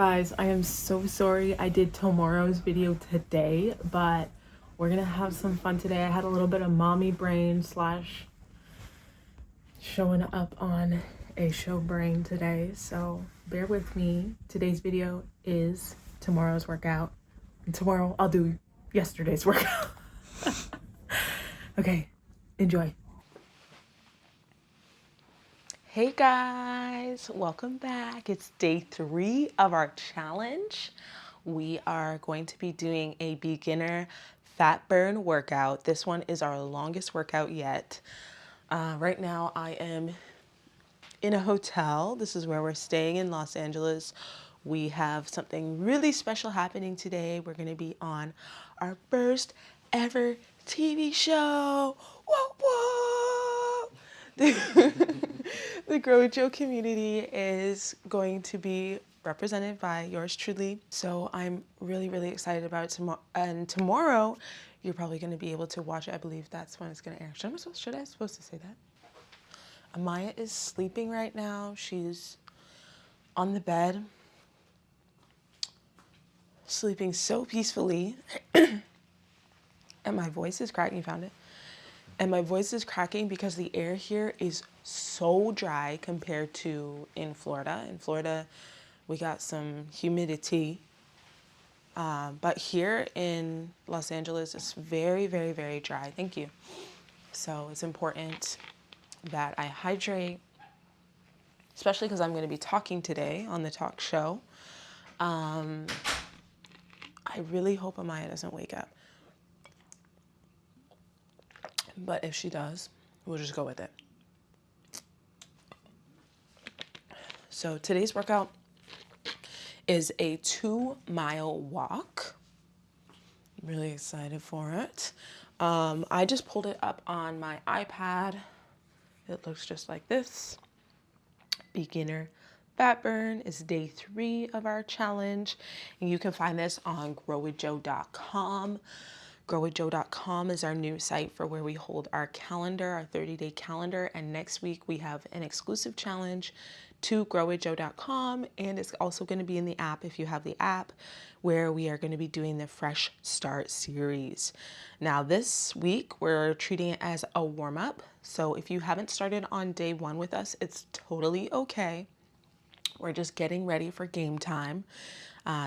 Guys, I am so sorry I did tomorrow's video today, but we're gonna have some fun today. I had a little bit of mommy brain slash showing up on a show brain today, so bear with me. Today's video is tomorrow's workout, and tomorrow I'll do yesterday's workout. Okay, enjoy. Hey guys, welcome back. It's day 3 of our challenge. We are going to be doing a beginner fat burn workout. This one is our longest workout yet. Right now I am in a hotel. This is where we're staying in Los Angeles. We have something really special happening today. We're going to be on our first ever TV show. Whoa, whoa! The Grow with Jo community is going to be represented by yours truly. So I'm really, really excited about it tomorrow. And tomorrow, you're probably going to be able to watch it. I believe that's when it's going to air. Should I supposed to say that? Amaya is sleeping right now. She's on the bed, sleeping so peacefully. And my voice is cracking, found it. And my voice is cracking because the air here is so dry compared to in Florida. In Florida, we got some humidity. But here in Los Angeles, it's very, very, very dry. Thank you. So it's important that I hydrate, especially because I'm going to be talking today on the talk show. I really hope Amaya doesn't wake up. But if she does, we'll just go with it. So today's workout is a 2-mile walk. I'm really excited for it. I just pulled it up on my iPad. It looks just like this. Beginner fat burn is day 3 of our challenge. And you can find this on growwithjo.com. growwithjo.com is our new site for where we hold our calendar, our 30-day calendar. And next week we have an exclusive challenge to growwithjo.com. And it's also going to be in the app if you have the app, where we are going to be doing the Fresh Start series. Now this week we're treating it as a warm-up. So if you haven't started on day 1 with us, it's totally okay. We're just getting ready for game time.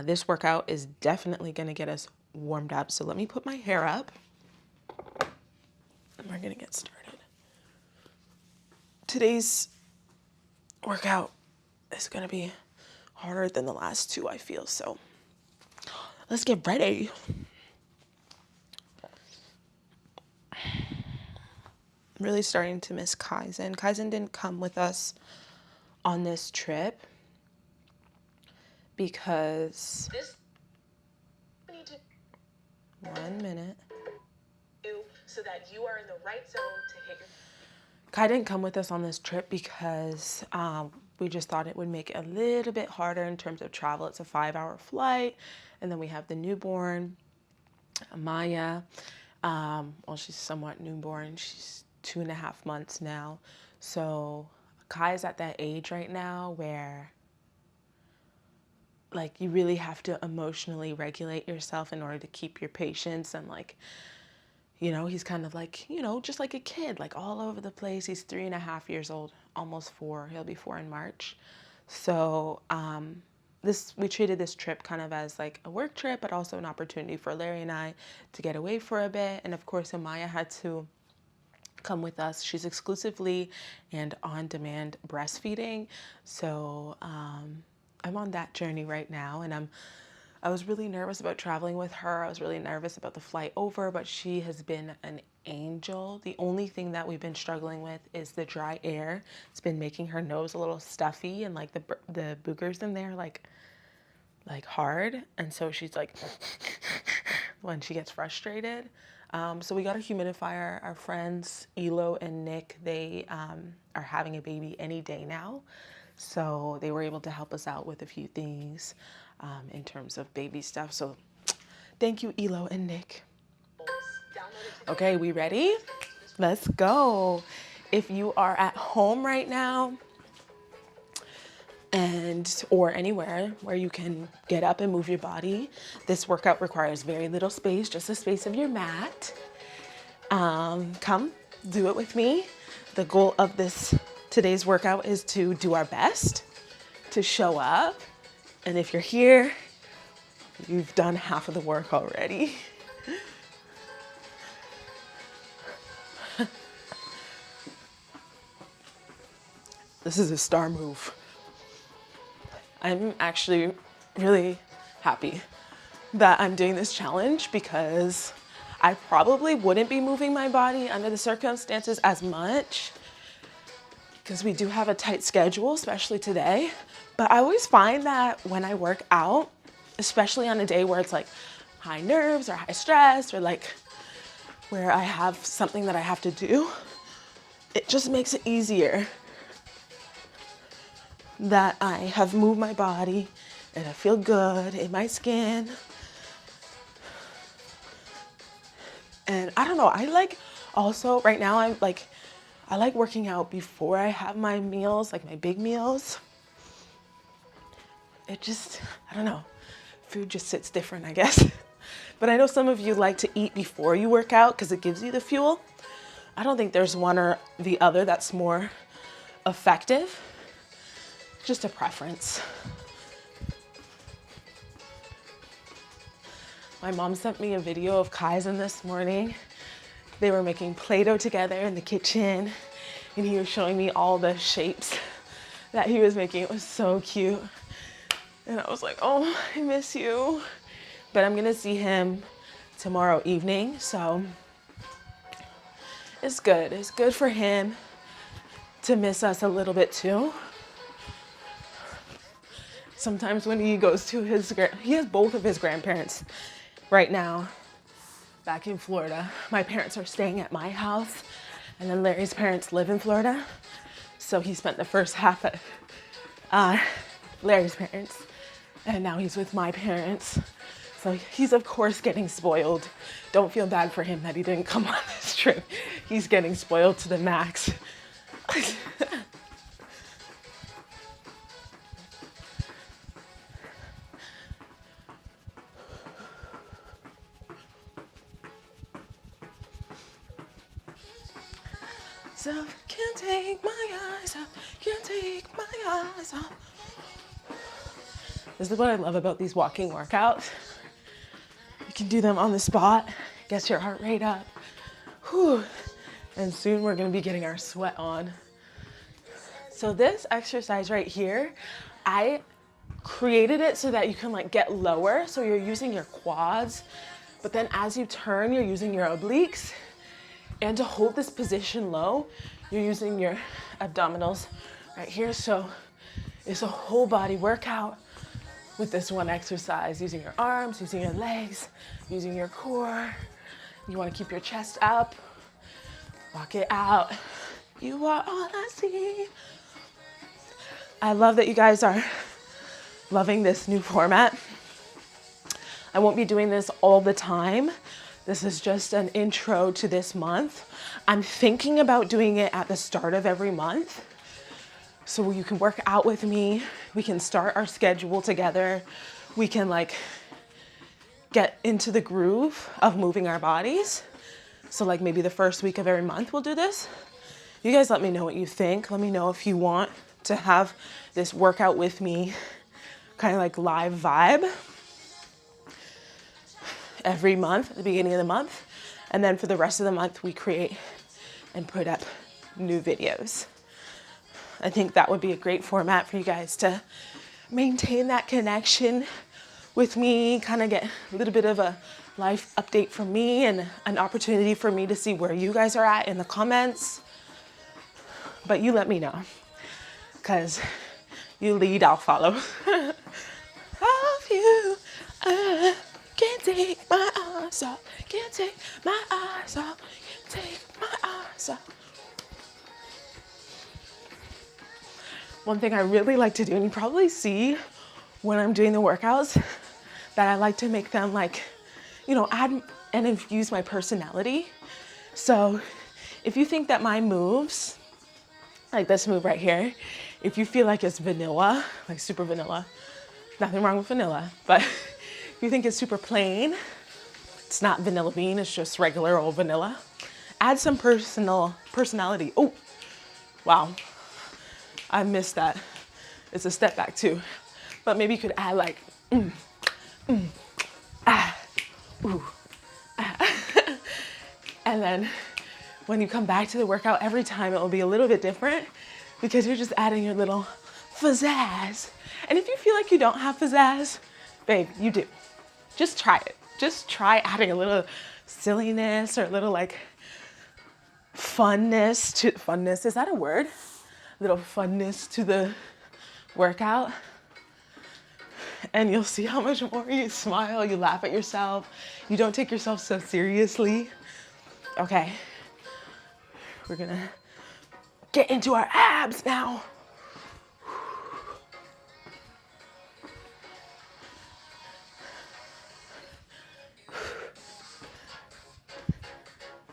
This workout is definitely going to get us warmed up. So let me put my hair up and we're going to get started. Today's workout is going to be harder than the last 2, I feel. So let's get ready. I'm really starting to miss Kaizen. Kaizen didn't come with us on this trip because one minute. So that you are in the right zone to hit your... Kai didn't come with us on this trip because we just thought it would make it a little bit harder in terms of travel. It's a 5-hour flight, and then we have the newborn, Maya. Well, she's somewhat newborn. She's 2.5 months now. So Kai is at that age right now where like you really have to emotionally regulate yourself in order to keep your patience, and like, you know, he's kind of like, you know, just like a kid, like all over the place. He's 3.5 years old, almost 4. He'll be 4 in March. So we treated this trip kind of as like a work trip, but also an opportunity for Larry and I to get away for a bit. And of course, Amaya had to come with us. She's exclusively and on-demand breastfeeding. So I'm on that journey right now, and I was really nervous about traveling with her. I was really nervous about the flight over, but she has been an angel. The only thing that we've been struggling with is the dry air. It's been making her nose a little stuffy, and like the boogers in there like hard. And so she's like when she gets frustrated. So we got a humidifier. Our friends Elo and Nick, they are having a baby any day now. So they were able to help us out with a few things in terms of baby stuff. So thank you, Elo and Nick. Okay, we ready? Let's go. If you are at home right now, or anywhere where you can get up and move your body. This workout requires very little space, just the space of your mat. Come do it with me. The goal of today's workout is to do our best, to show up. And if you're here, you've done half of the work already. This is a star move. I'm actually really happy that I'm doing this challenge because I probably wouldn't be moving my body under the circumstances as much because we do have a tight schedule, especially today. But I always find that when I work out, especially on a day where it's like high nerves or high stress or like where I have something that I have to do, it just makes it easier that I have moved my body and I feel good in my skin. And I don't know, I like also right now I like working out before I have my meals, like my big meals. It just, I don't know, food just sits different, I guess. But I know some of you like to eat before you work out because it gives you the fuel. I don't think there's one or the other that's more effective. Just a preference. My mom sent me a video of Kaizen this morning. They were making Play-Doh together in the kitchen, and he was showing me all the shapes that he was making. It was so cute. And I was like, oh, I miss you. But I'm gonna see him tomorrow evening, so it's good. It's good for him to miss us a little bit too. Sometimes when he goes to he has both of his grandparents right now back in Florida. My parents are staying at my house, and then Larry's parents live in Florida. So he spent the first half at Larry's parents, and now he's with my parents. So he's of course getting spoiled. Don't feel bad for him that he didn't come on this trip. He's getting spoiled to the max. So can't take my eyes off, can't take my eyes off. This is what I love about these walking workouts. You can do them on the spot, get your heart rate up. Whew. And soon we're gonna be getting our sweat on. So this exercise right here, I created it so that you can like get lower. So you're using your quads, but then as you turn, you're using your obliques. And to hold this position low, you're using your abdominals right here. So it's a whole body workout with this one exercise, using your arms, using your legs, using your core. You wanna keep your chest up, walk it out. You are all I see. I love that you guys are loving this new format. I won't be doing this all the time. This is just an intro to this month. I'm thinking about doing it at the start of every month. So you can work out with me. We can start our schedule together. We can like get into the groove of moving our bodies. So like maybe the first week of every month we'll do this. You guys let me know what you think. Let me know if you want to have this workout with me, kind of like live vibe every month at the beginning of the month. And then for the rest of the month, we create and put up new videos. I think that would be a great format for you guys to maintain that connection with me, kind of get a little bit of a life update from me and an opportunity for me to see where you guys are at in the comments. But you let me know, because you lead, I'll follow. Love you. Can't take my eyes off, can't take my eyes off, can't take my eyes off. One thing I really like to do, and you probably see when I'm doing the workouts, that I like to make them like, you know, add and infuse my personality. So if you think that my moves, like this move right here, If you feel like it's vanilla, like super vanilla, nothing wrong with vanilla, but if you think it's super plain, it's not vanilla bean, it's just regular old vanilla. Add some personality. Oh, wow, I missed that. It's a step back too. But maybe you could add like, ooh, ah. And then when you come back to the workout, every time it will be a little bit different because you're just adding your little pizzazz. And if you feel like you don't have pizzazz, babe, you do. Just try it. Just try adding a little silliness or a little like funness, is that a word? A little funness to the workout. And you'll see how much more you smile, you laugh at yourself, you don't take yourself so seriously. Okay, we're gonna get into our abs now.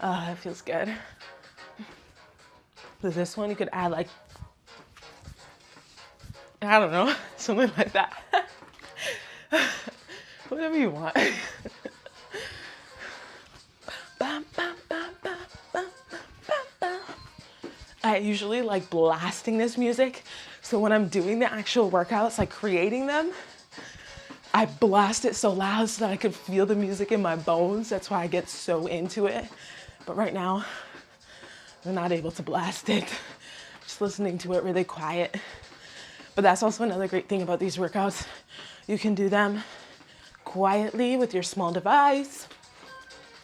That feels good. So this one you could add like, I don't know, something like that. Whatever you want. I usually like blasting this music. So when I'm doing the actual workouts, like creating them, I blast it so loud so that I could feel the music in my bones. That's why I get so into it. But right now, I'm not able to blast it. Just listening to it really quiet. But that's also another great thing about these workouts. You can do them quietly with your small device,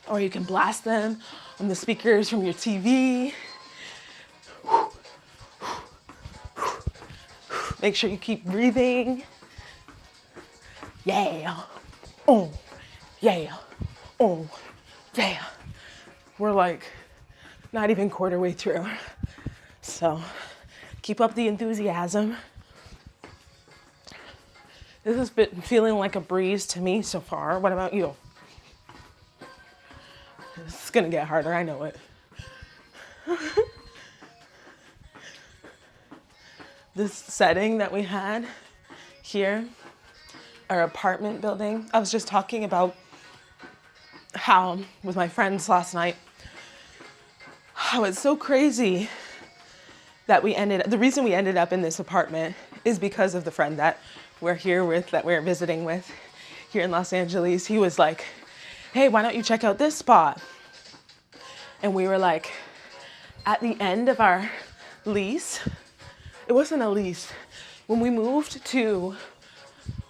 or you can blast them on the speakers from your TV. Make sure you keep breathing. Yeah. Oh, yeah. Oh, yeah. We're like not even quarter way through. So keep up the enthusiasm. This has been feeling like a breeze to me so far. What about you? It's gonna get harder, I know it. This setting that we had here, our apartment building, I was just talking about how, with my friends last night, how it's so crazy that the reason we ended up in this apartment is because of the friend that we're here with, that we're visiting with here in Los Angeles. He was like, hey, why don't you check out this spot? And we were like, at the end of our lease, it wasn't a lease. When we moved to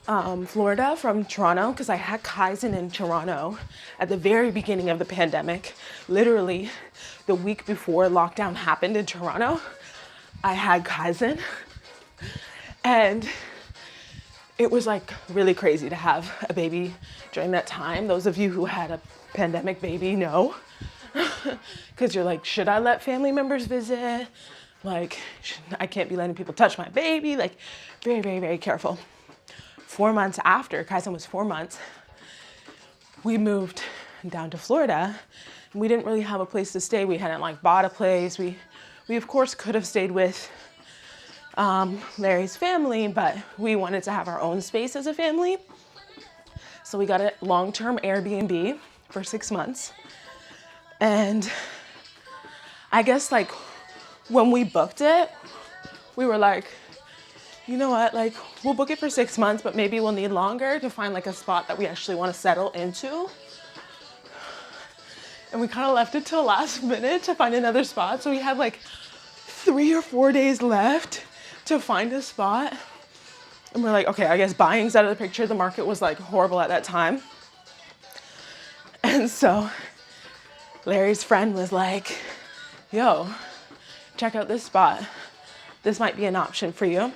Florida from Toronto, because I had Kaizen in Toronto at the very beginning of the pandemic, literally the week before lockdown happened in Toronto, I had Kaizen. And it was like really crazy to have a baby during that time. Those of you who had a pandemic baby know. Because you're like, should I let family members visit? Like, I can't be letting people touch my baby. Like, very, very, very careful. 4 months after, Kaizen was 4 months, we moved down to Florida. And we didn't really have a place to stay. We hadn't like bought a place. We of course could have stayed with Larry's family, but we wanted to have our own space as a family. So we got a long-term Airbnb for 6 months. And I guess like when we booked it, we were like, you know what, like we'll book it for 6 months, but maybe we'll need longer to find like a spot that we actually want to settle into. And we kind of left it till last minute to find another spot. So we had like 3 or 4 days left to find a spot. And we're like, okay, I guess buying's out of the picture. The market was like horrible at that time. And so Larry's friend was like, yo, check out this spot. This might be an option for you.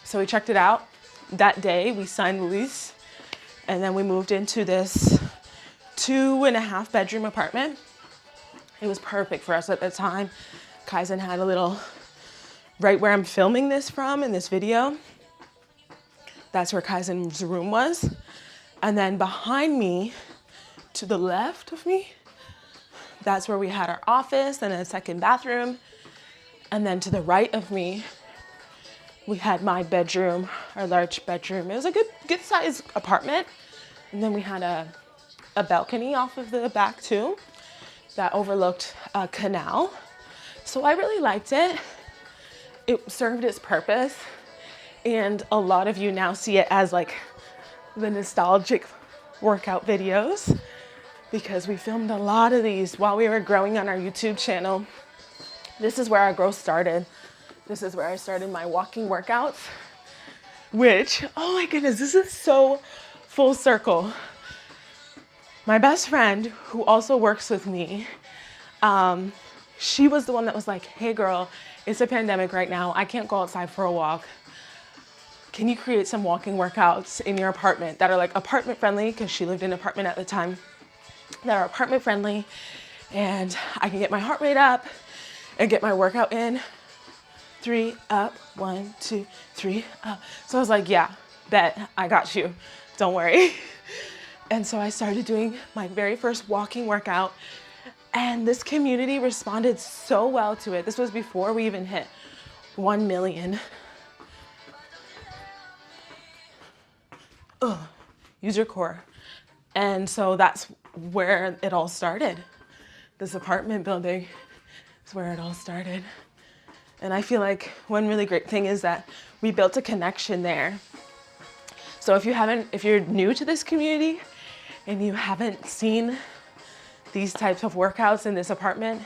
So we checked it out. That day we signed the lease, and then we moved into this 2.5 bedroom apartment. It was perfect for us at the time. Kaizen had a little, right where I'm filming this from in this video, that's where Kaizen's room was. And then behind me, to the left of me, that's where we had our office and a second bathroom. And then to the right of me, We had my bedroom, our large bedroom. It was a good sized apartment. And then we had a balcony off of the back too that overlooked a canal. So I really liked it. It served its purpose. And a lot of you now see it as like the nostalgic workout videos, because we filmed a lot of these while we were growing on our YouTube channel. This is where our growth started. This is where I started my walking workouts, which, oh my goodness, this is so full circle. My best friend, who also works with me, she was the one that was like, hey girl, it's a pandemic right now. I can't go outside for a walk. Can you create some walking workouts in your apartment that are like apartment friendly? Because she lived in an apartment at the time, that are apartment friendly, and I can get my heart rate up and get my workout in. 3 up, 1, 2, 3 up. So I was like, yeah, bet, I got you. Don't worry. And so I started doing my very first walking workout, and this community responded so well to it. This was before we even hit 1 million. User core. And so that's where it all started. This apartment building is where it all started. And I feel like one really great thing is that we built a connection there. So if you're new to this community and you haven't seen these types of workouts in this apartment,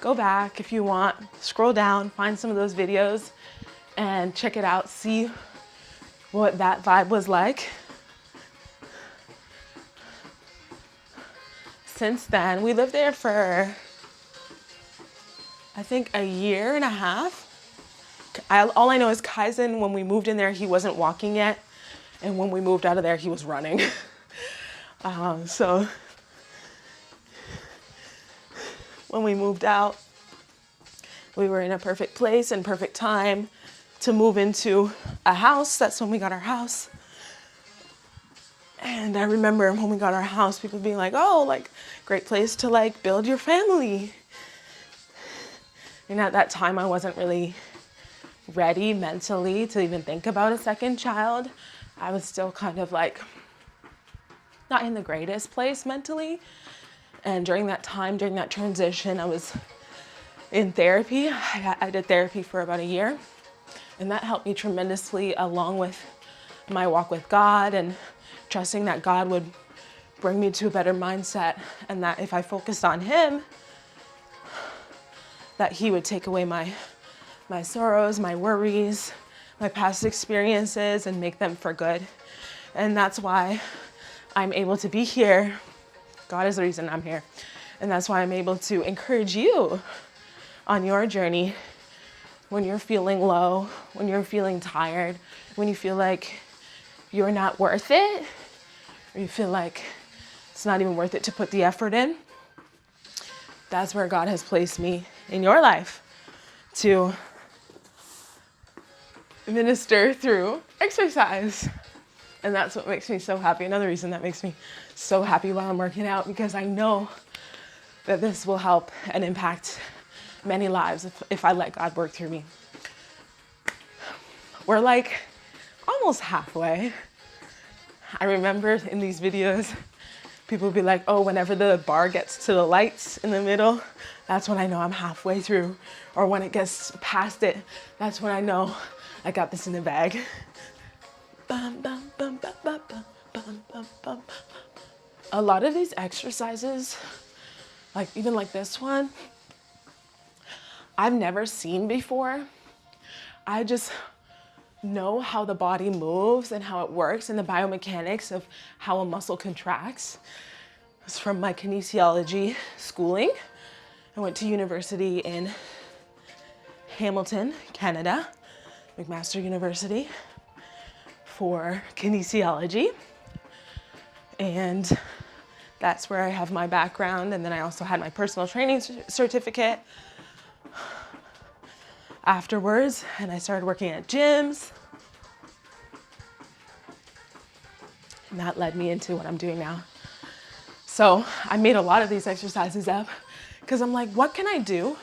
go back if you want, scroll down, find some of those videos and check it out, see what that vibe was like. Since then, we lived there for, I think, a year and a half. All I know is Kaizen, when we moved in there, he wasn't walking yet. And when we moved out of there, he was running. So when we moved out, we were in a perfect place and perfect time to move into a house. That's when we got our house. And I remember when we got our house, people being like, oh, like, great place to like build your family. And at that time, I wasn't really ready mentally to even think about a second child. I was still kind of like not in the greatest place mentally. And during that time, during that transition, I was in therapy. I did therapy for about a year. And that helped me tremendously, along with my walk with God and trusting that God would bring me to a better mindset, and that if I focused on Him, that He would take away my sorrows, my worries, my past experiences, and make them for good. And that's why I'm able to be here. God is the reason I'm here. And that's why I'm able to encourage you on your journey when you're feeling low, when you're feeling tired, when you feel like you're not worth it, or you feel like it's not even worth it to put the effort in. That's where God has placed me in your life, to minister through exercise. And that's what makes me so happy. Another reason that makes me so happy while I'm working out, because I know that this will help and impact many lives if I let God work through me. We're like almost halfway. I remember in these videos, people would be like, oh, whenever the bar gets to the lights in the middle, that's when I know I'm halfway through. Or when it gets past it, that's when I know I got this in the bag. Bum, bum, bum, bum, bum, bum, bum, bum. A lot of these exercises, like even like this one, I've never seen before. I just know how the body moves and how it works and the biomechanics of how a muscle contracts. It's from my kinesiology schooling. I went to university in Hamilton, Canada, McMaster University, for kinesiology. And that's where I have my background. And then I also had my personal training certificate afterwards, and I started working at gyms. And that led me into what I'm doing now. So I made a lot of these exercises up because I'm like, what can I do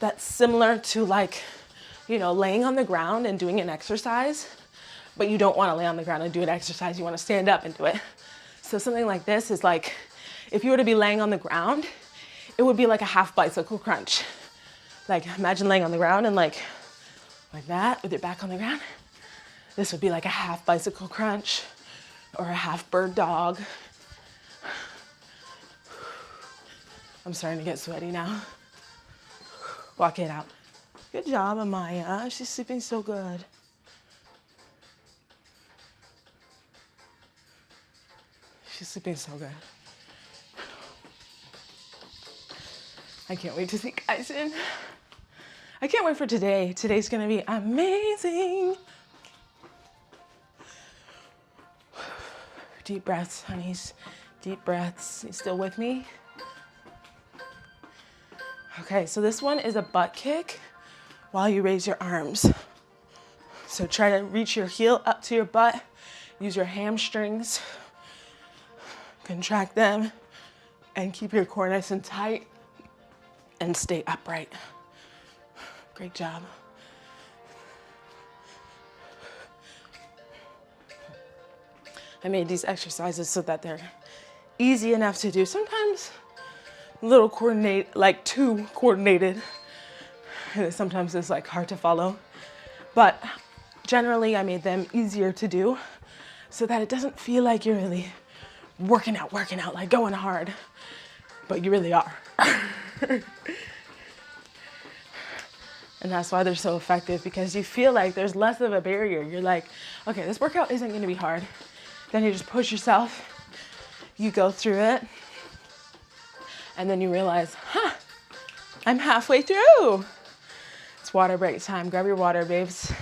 that's similar to like laying on the ground and doing an exercise, but you don't want to lay on the ground and do an exercise. You want to stand up and do it. So something like this is like, if you were to be laying on the ground, it would be like a half bicycle crunch. Like imagine laying on the ground and like that with your back on the ground. This would be like a half bicycle crunch or a half bird dog. I'm starting to get sweaty now. Walk it out. Good job, Amaya. She's sleeping so good. She's sleeping so good. I can't wait to see Kyson. I can't wait for today. Today's gonna be amazing. Deep breaths, honeys. Deep breaths. You still with me? Okay, so this one is a butt kick while you raise your arms. So try to reach your heel up to your butt. Use your hamstrings. Contract them and keep your core nice and tight and stay upright. Great job. I made these exercises so that they're easy enough to do. Sometimes a little too coordinated. Sometimes it's like hard to follow. But generally I made them easier to do so that it doesn't feel like you're really working out, like going hard, but you really are. And that's why they're so effective, because you feel like there's less of a barrier. You're like, okay, this workout isn't gonna be hard. Then you just push yourself, you go through it, and then you realize, I'm halfway through. It's water break time. Grab your water, babes.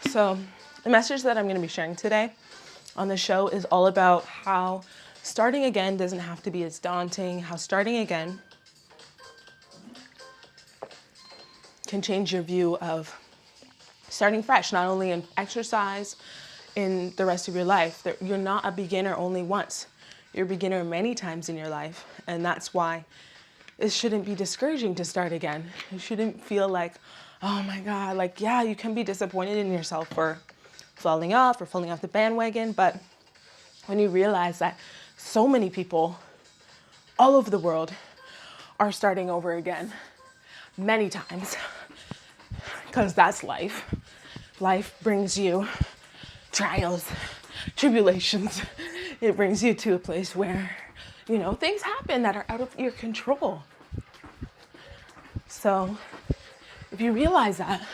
So the message that I'm going to be sharing today on the show is all about how starting again doesn't have to be as daunting, how starting again can change your view of starting fresh, not only in exercise, in the rest of your life. You're not a beginner only once. You're a beginner many times in your life. And that's why it shouldn't be discouraging to start again. You shouldn't feel like, oh my God, like, yeah, you can be disappointed in yourself for falling off the bandwagon. But when you realize that so many people all over the world are starting over again many times, because that's life. Life brings you trials, tribulations. It brings you to a place where, things happen that are out of your control. So if you realize that,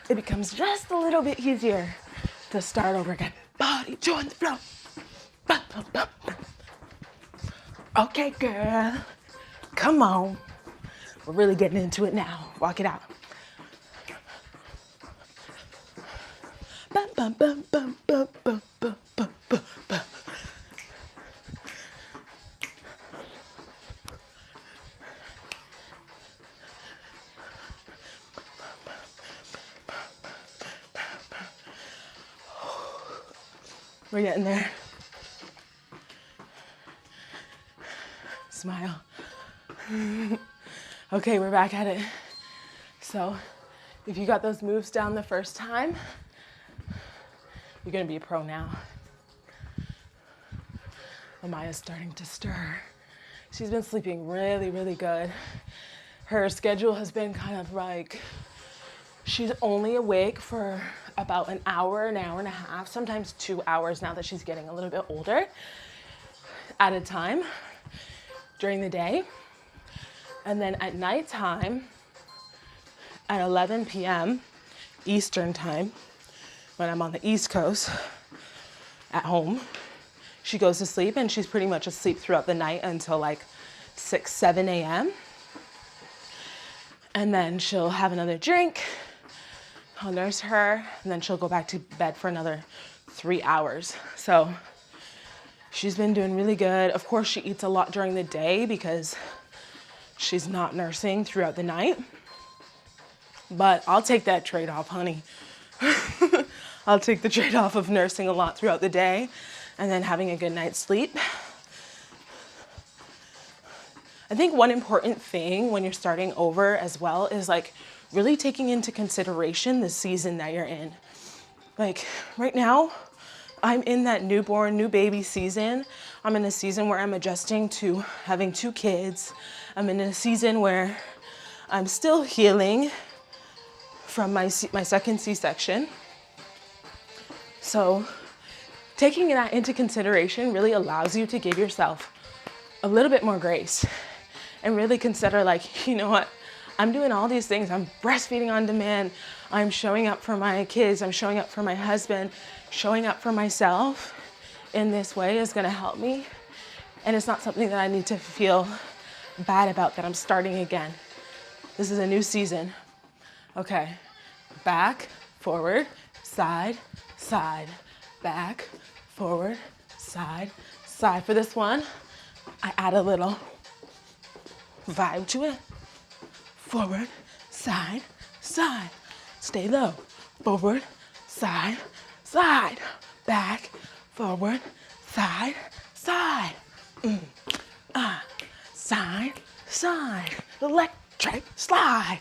it becomes just a little bit easier to start over again. Body, join the flow. Okay, girl. Come on. We're really getting into it now. Walk it out. Bum, bum, bum, bum, bum, bum, bum, bum, bum. We're getting there. Smile. Okay, we're back at it. So if you got those moves down the first time, you're gonna be a pro now. Amaya's starting to stir. She's been sleeping really, really good. Her schedule has been kind of like, she's only awake for about an hour and a half, sometimes 2 hours now that she's getting a little bit older at a time during the day. And then at nighttime, at 11 p.m. Eastern time, when I'm on the East Coast at home, she goes to sleep, and she's pretty much asleep throughout the night until like 6, 7 a.m. And then she'll have another drink. I'll nurse her, and then she'll go back to bed for another 3 hours. So she's been doing really good. Of course, she eats a lot during the day because she's not nursing throughout the night. But I'll take that trade-off, honey. I'll take the trade-off of nursing a lot throughout the day and then having a good night's sleep. I think one important thing when you're starting over as well is like really taking into consideration the season that you're in. Like right now, I'm in that newborn, new baby season. I'm in a season where I'm adjusting to having 2 kids. I'm in a season where I'm still healing from my second C-section. So taking that into consideration really allows you to give yourself a little bit more grace and really consider like, you know what? I'm doing all these things. I'm breastfeeding on demand. I'm showing up for my kids. I'm showing up for my husband. Showing up for myself in this way is going to help me. And it's not something that I need to feel bad about that I'm starting again. This is a new season. Okay. Back, forward, side, side. Back, forward, side, side. For this one, I add a little vibe to it. Forward, side, side. Stay low. Forward, side, side. Back, forward, side, side. Side, side. Electric slide.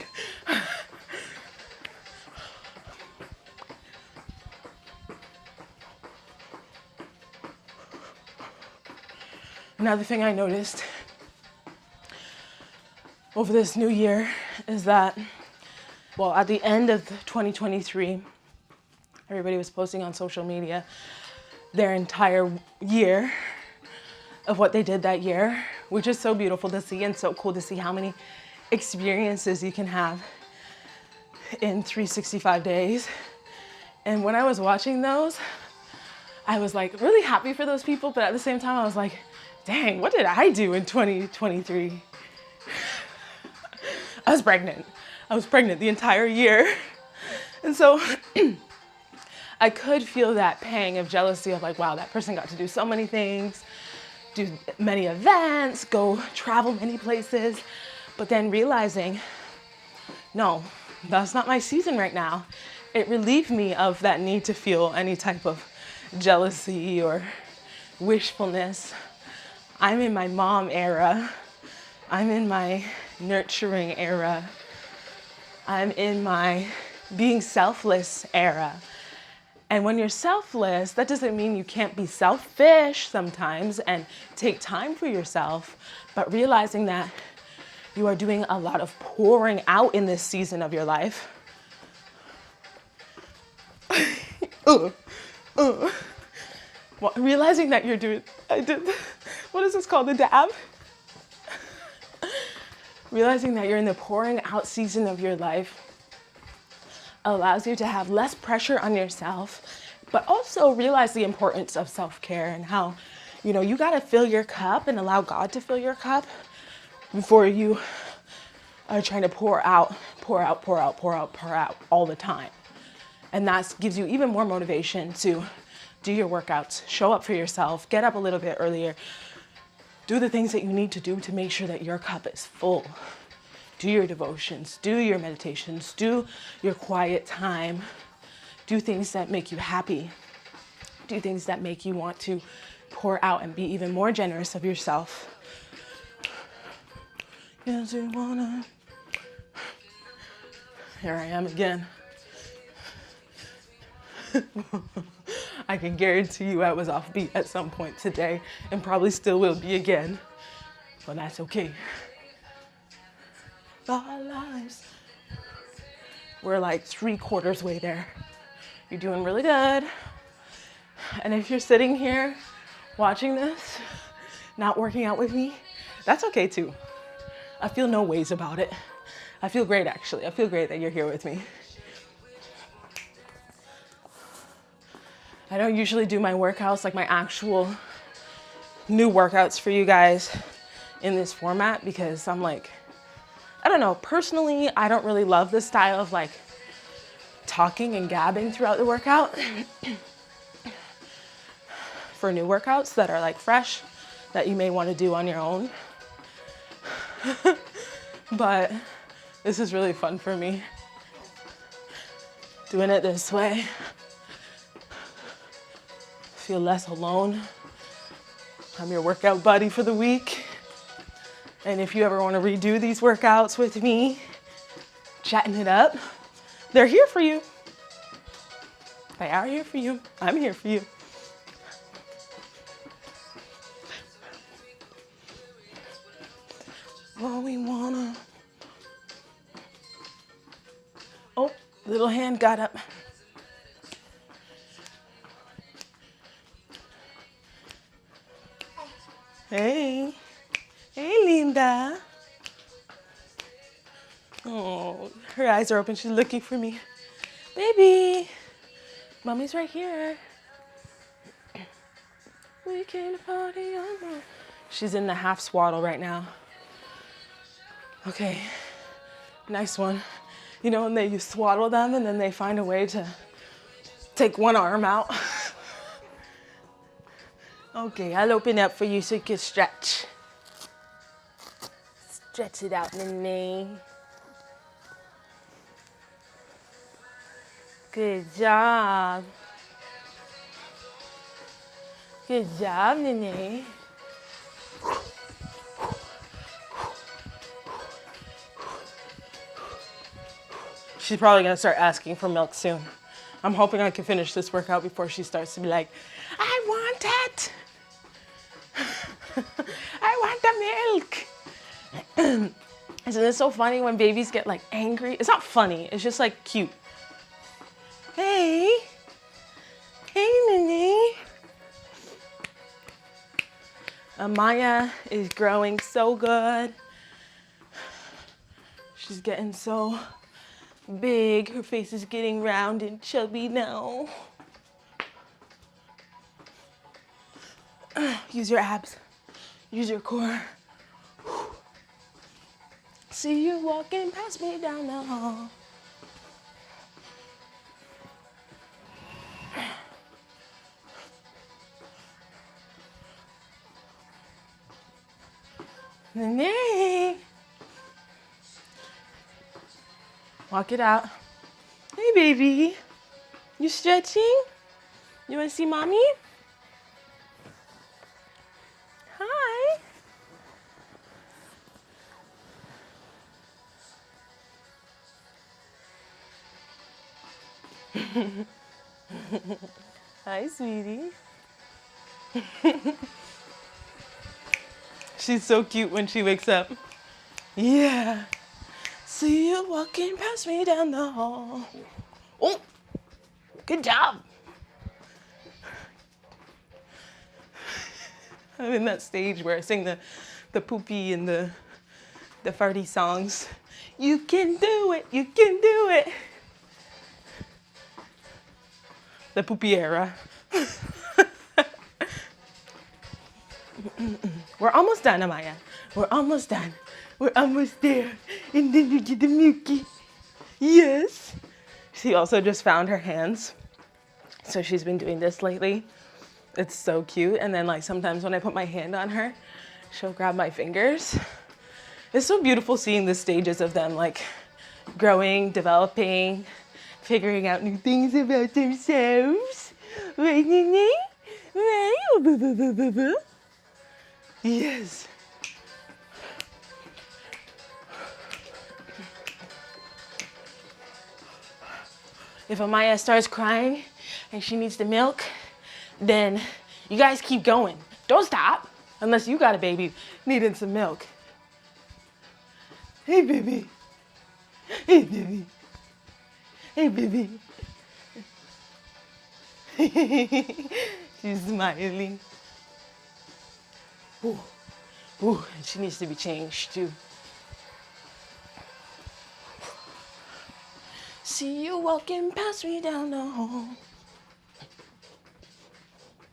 Another thing I noticed over this new year is that, well, at the end of 2023, everybody was posting on social media their entire year of what they did that year, which is so beautiful to see and so cool to see how many experiences you can have in 365 days. And when I was watching those, I was like really happy for those people, but at the same time, I was like, dang, what did I do in 2023? I was pregnant. I was pregnant the entire year. And so I could feel that pang of jealousy of like, wow, that person got to do so many things, do many events, go travel many places. But then realizing, no, that's not my season right now. It relieved me of that need to feel any type of jealousy or wishfulness. I'm in my mom era. I'm in my nurturing era. I'm in my being selfless era. And when you're selfless, that doesn't mean you can't be selfish sometimes and take time for yourself, but realizing that you are doing a lot of pouring out in this season of your life. Well, realizing that you're doing, what is this called, the dab? Realizing that you're in the pouring out season of your life allows you to have less pressure on yourself, but also realize the importance of self-care and how, you gotta fill your cup and allow God to fill your cup before you are trying to pour out all the time. And that gives you even more motivation to do your workouts, show up for yourself, get up a little bit earlier, do the things that you need to do to make sure that your cup is full. Do your devotions, do your meditations, do your quiet time, do things that make you happy, do things that make you want to pour out and be even more generous of yourself. Yes, you wanna. Here I am again. I can guarantee you I was offbeat at some point today and probably still will be again, but that's okay. Our lives. We're like 3/4 way there. You're doing really good. And if you're sitting here watching this, not working out with me, that's okay too. I feel no ways about it. I feel great actually. I feel great that you're here with me. I don't usually do my workouts, like my actual new workouts for you guys in this format because I'm like, I don't know, personally, I don't really love this style of like talking and gabbing throughout the workout. For new workouts that are like fresh, that you may want to do on your own. But this is really fun for me. doing it this way. Feel less alone. I'm your workout buddy for the week. And if you ever want to redo these workouts with me, chatting it up, they're here for you. They are here for you. I'm here for you. Well, we wanna. Oh, little hand got up. Hey. Hey, Linda. Oh, her eyes are open. She's looking for me. Baby, mommy's right here. We came to party on the... She's in the half swaddle right now. Okay, nice one. You know when you swaddle them and then they find a way to take one arm out? Okay, I'll open up for you so you can stretch. Stretch it out, Nene. Good job. Good job, Nene. She's probably gonna start asking for milk soon. I'm hoping I can finish this workout before she starts to be like, I want it. I want the milk. Isn't it so funny when babies get like angry? It's not funny, it's just like cute. Hey. Hey, Nene. Amaya is growing so good. She's getting so big. Her face is getting round and chubby now. Use your abs. Use your core. See you walking past me down the hall. Nene. Walk it out. Hey, baby. You stretching? You want to see mommy? Hi. Hi, sweetie. She's so cute when she wakes up. Yeah. See you walking past me down the hall. Oh, good job. I'm in that stage where I sing the poopy and the farty songs. You can do it, you can do it. The poopy era. We're almost done, Amaya. We're almost done. We're almost there. And then you get the milky. Yes. She also just found her hands. So she's been doing this lately. It's so cute. And then like sometimes when I put my hand on her, she'll grab my fingers. It's so beautiful seeing the stages of them like growing, developing, figuring out new things about themselves. Right, Nene? Right? Yes. If Amaya starts crying and she needs the milk, then you guys keep going. Don't stop unless you got a baby needing some milk. Hey, baby. Hey, baby. Hey, baby. She's smiling. Ooh. Ooh, and she needs to be changed too. See you walking past me down the hall.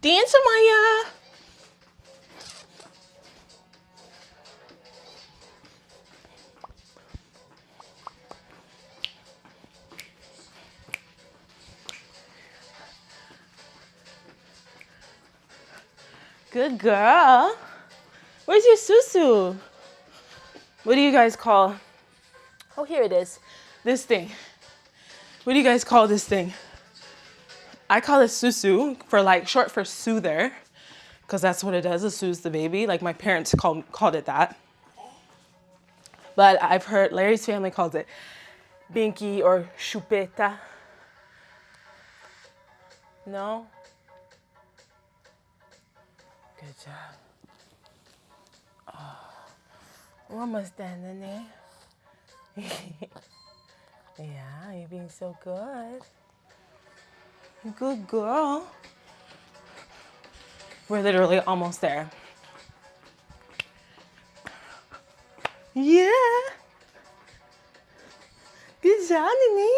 Dance, Amaya. Good girl. Where's your susu? What do you guys call? Oh, here it is. This thing. What do you guys call this thing? I call it susu, for like short for soother, because that's what it does, it soothes the baby. Like my parents called it that. But I've heard Larry's family calls it binky or chupeta. No? Good job. Oh, almost done, Nene. Yeah, you're being so good. Good girl. We're literally almost there. Yeah. Good job, Nene.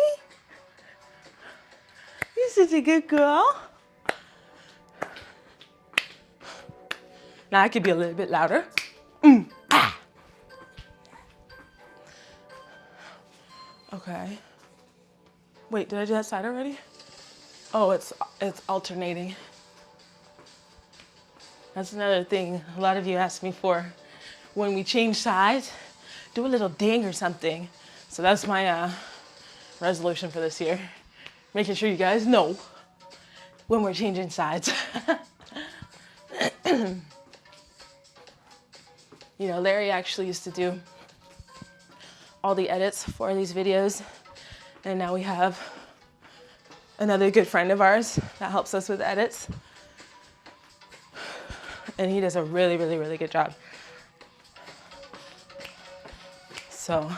You're such a good girl. Now I could be a little bit louder. Ah. Okay. Wait, did I do that side already? Oh, it's alternating. That's another thing a lot of you ask me for. When we change sides, do a little ding or something. So that's my resolution for this year. Making sure you guys know when we're changing sides. You know, Larry actually used to do all the edits for these videos. And now we have another good friend of ours that helps us with edits. And he does a really, really, really good job. So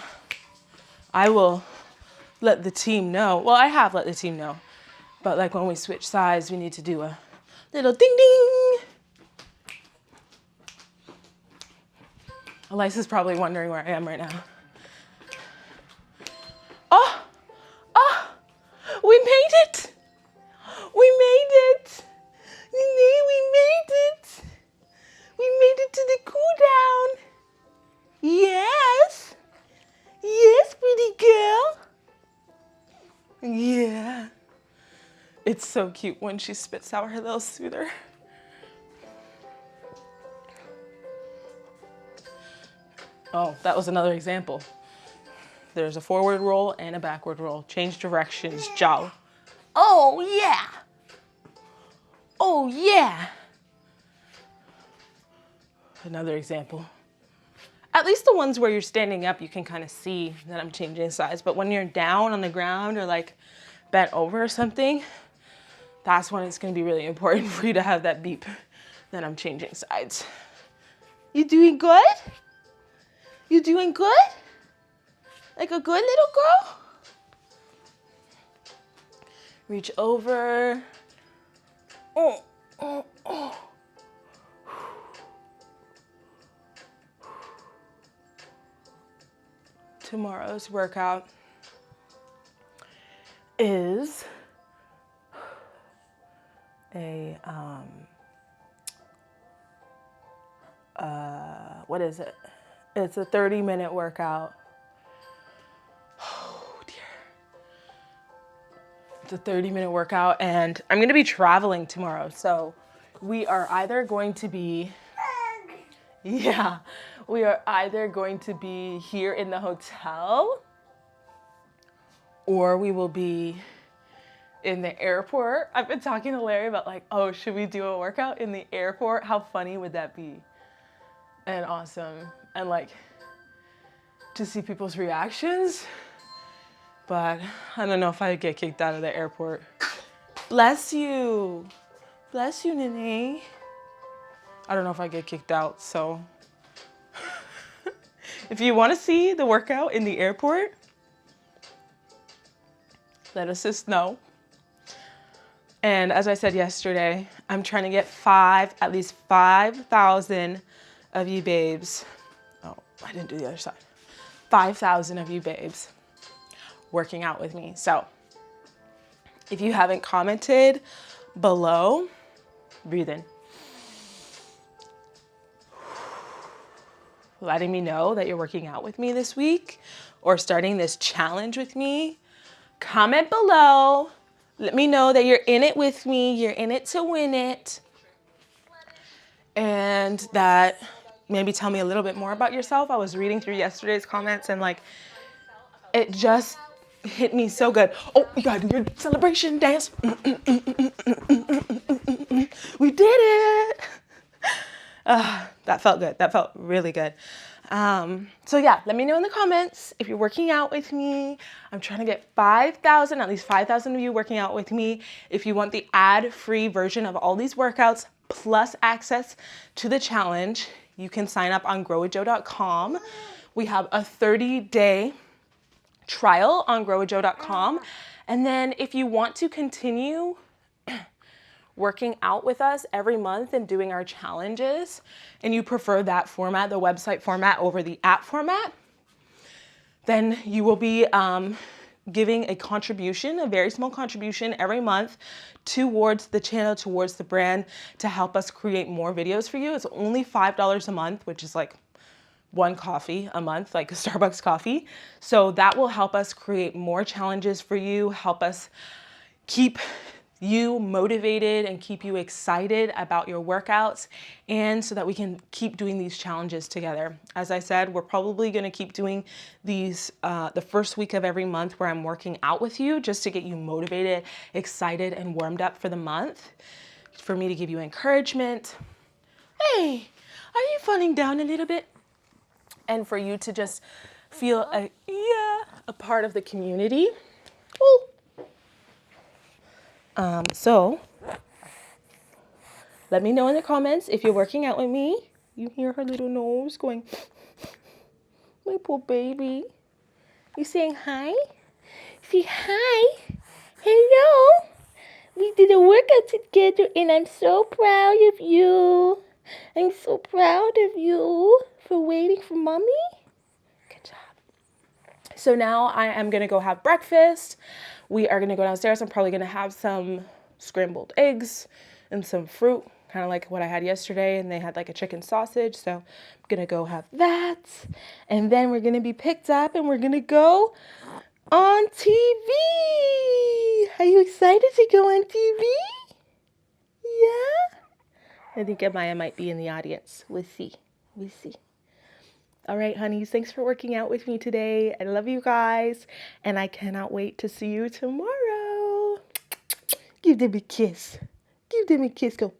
I will let the team know. Well, I have let the team know. But like when we switch sides, we need to do a little ding ding. Elisa's probably wondering where I am right now. Oh, we made it. We made it. Nene, we made it. We made it to the cool down. Yes. Yes, pretty girl. Yeah. It's so cute when she spits out her little soother. Oh, that was another example. There's a forward roll and a backward roll. Change directions, Joe. Oh, yeah. Oh, yeah. Another example. At least the ones where you're standing up, you can kind of see that I'm changing sides. But when you're down on the ground or like bent over or something, that's when it's going to be really important for you to have that beep that I'm changing sides. You doing good? You doing good? Like a good little girl? Reach over. Oh, oh, oh. Tomorrow's workout is a, what is it? It's a 30-minute workout. Oh dear. It's a 30-minute workout and I'm gonna be traveling tomorrow. So we are either going to be, we are either going to be here in the hotel or we will be in the airport. I've been talking to Larry about like, oh, should we do a workout in the airport? How funny would that be? And awesome. And like to see people's reactions. But I don't know if I'd get kicked out of the airport. Bless you. Bless you, Nene. I don't know if I get kicked out, so. If you want to see the workout in the airport, let us just know. And as I said yesterday, I'm trying to get at least 5,000 of you babes. Oh, I didn't do the other side. 5,000 of you babes working out with me. So if you haven't commented below, breathe in. Letting me know that you're working out with me this week or starting this challenge with me. Comment below. Let me know that you're in it with me. You're in it to win it. And that maybe tell me a little bit more about yourself. I was reading through yesterday's comments and like, it just hit me so good. Oh, you gotta do your celebration dance. We did it. That felt good. That felt really good. So yeah, let me know in the comments if you're working out with me. I'm trying to get 5,000, at least 5,000 of you working out with me. If you want the ad-free version of all these workouts plus access to the challenge, you can sign up on growwithjo.com. We have a 30-day trial on growwithjo.com. And then if you want to continue working out with us every month and doing our challenges, and you prefer that format, the website format over the app format, then you will be giving a contribution, a very small contribution every month towards the channel, towards the brand, to help us create more videos for you. It's only $5 a month, which is like one coffee a month, like a Starbucks coffee. So that will help us create more challenges for you, help us keep you motivated and keep you excited about your workouts, and so that we can keep doing these challenges together. As I said, we're probably gonna keep doing these the first week of every month where I'm working out with you, just to get you motivated, excited, and warmed up for the month, for me to give you encouragement. Hey, are you falling down a little bit? And for you to just feel a part of the community. Ooh. So let me know in the comments if you're working out with me. You hear her little nose going, my poor baby. You saying hi? Say hi. Hello. We did a workout together and I'm so proud of you. I'm so proud of you for waiting for mommy. Good job. So now I am going to go have breakfast. We are going to go downstairs. I'm probably going to have some scrambled eggs and some fruit, kind of like what I had yesterday. And they had like a chicken sausage. So I'm going to go have that. And then we're going to be picked up and we're going to go on TV. Are you excited to go on TV? Yeah? I think Amaya might be in the audience. We'll see. We'll see. All right, honeys, thanks for working out with me today. I love you guys, and I cannot wait to see you tomorrow. Give them a kiss. Give them a kiss. Go.